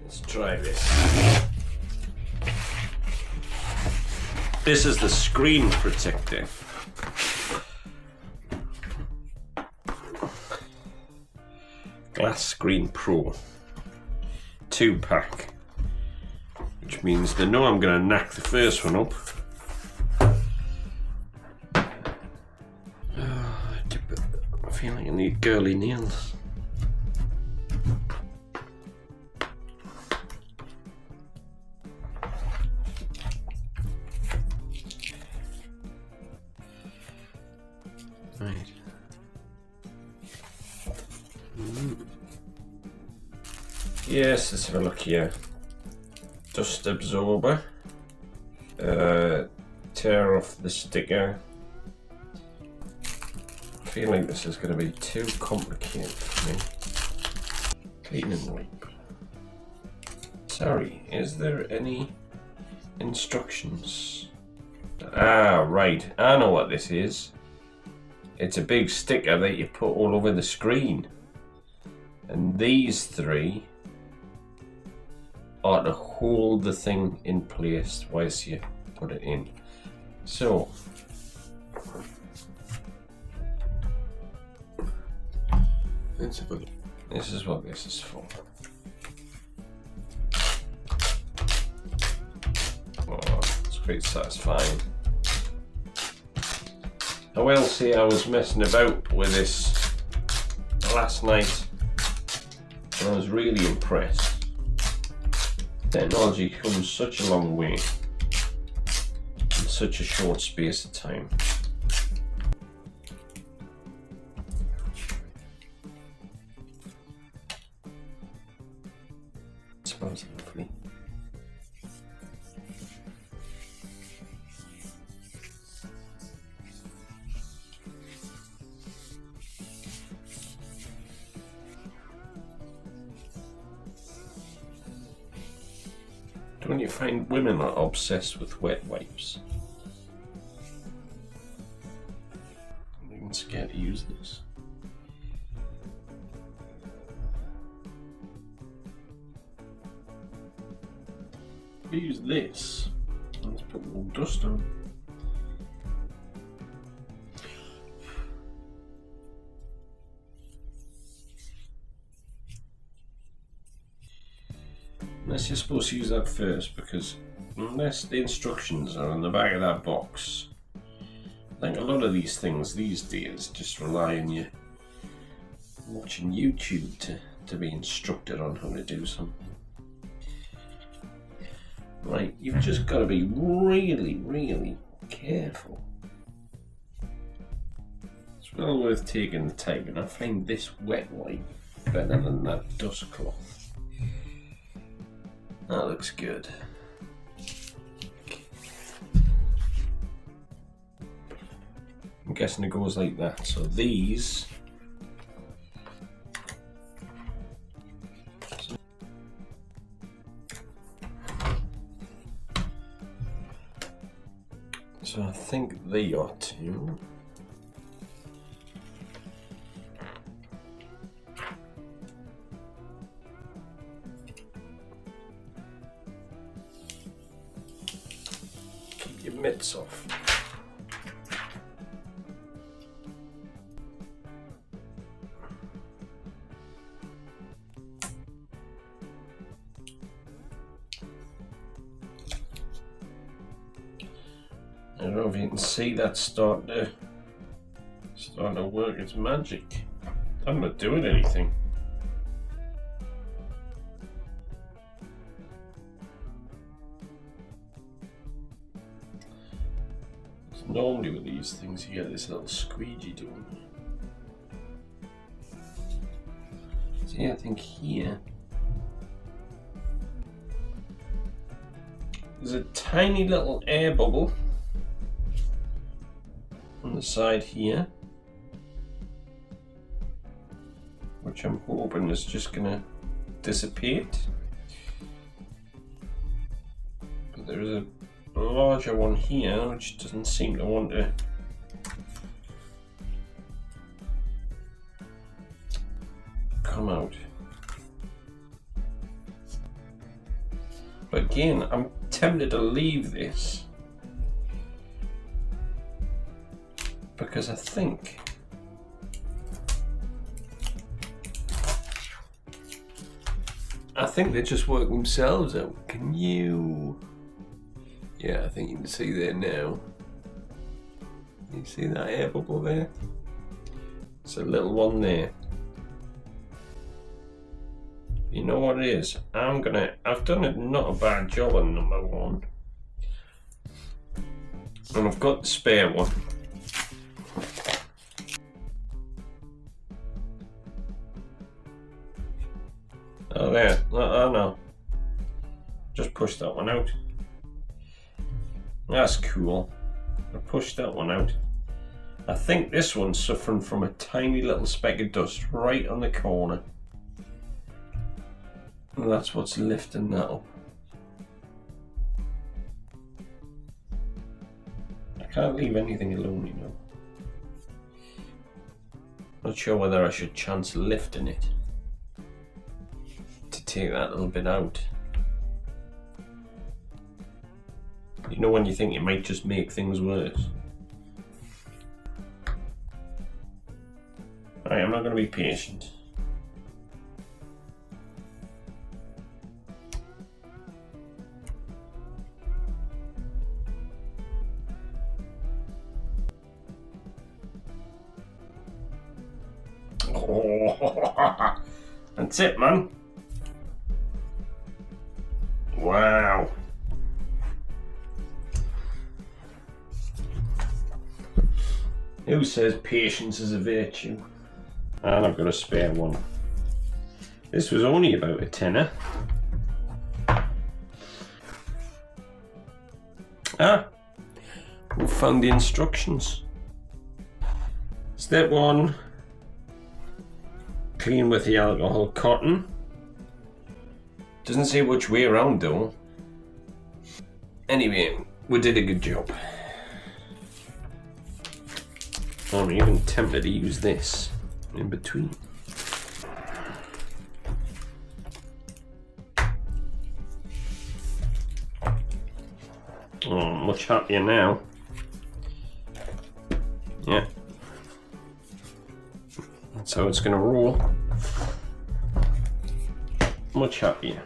Let's try this. This is the screen protector. Glass Screen Pro 2-pack, which means they know I'm going to knock the first one up. I feel like I need girly nails. Right. Yes, let's have a look here. Dust absorber. Tear off the sticker. I feel like this is going to be too complicated for me. Cleaning wipe. Sorry, is there any instructions? Ah, right. I know what this is. It's a big sticker that you put all over the screen. And these three are to hold the thing in place whilst you put it in. So, let's have a look. This is what this is for. Oh, it's quite satisfying. I will say I was messing about with this last night and I was really impressed. Technology comes such a long way in such a short space of time. It smells lovely. Don't you find women are obsessed with wet wipes? I'm even scared to use this. If I use this, let's put a little dust on. Unless you're supposed to use that first, because unless the instructions are on the back of that box, I think a lot of these things these days just rely on you watching YouTube to be instructed on how to do something. Right, you've just got to be really, really careful. It's well worth taking the time, and I find this wet wipe better than that dust cloth. That looks good. I'm guessing it goes like that. So these. So I think they ought to. Mitts off. I don't know if you can see that starting to work its magic. I'm not doing anything. Normally with these things you get this little squeegee doing. See, I think here there's a tiny little air bubble on the side here, which I'm hoping is just gonna dissipate. But there is a larger one here which doesn't seem to want to come out. But again, I'm tempted to leave this because I think they just work themselves out. Can you? Yeah, I think you can see there now. You see that air bubble there? It's a little one there. You know what it is? I've done not a bad job on number one. And I've got the spare one. Oh there, oh no. Just push that one out. That's cool. I pushed that one out. I think this one's suffering from a tiny little speck of dust right on the corner. And that's what's lifting that up. I can't leave anything alone, you know. Not sure whether I should chance lifting it to take that little bit out. You know when you think it might just make things worse. Alright, I'm not going to be patient. Oh, that's it, man. Wow. Who says patience is a virtue? And I've got a spare one. This was only about a tenner. Ah, we found the instructions. Step 1, clean with the alcohol cotton. Doesn't say which way around though. Anyway, we did a good job. I'm even tempted to use this in between. Oh, much happier now. Yeah. That's how it's going to roll. Much happier.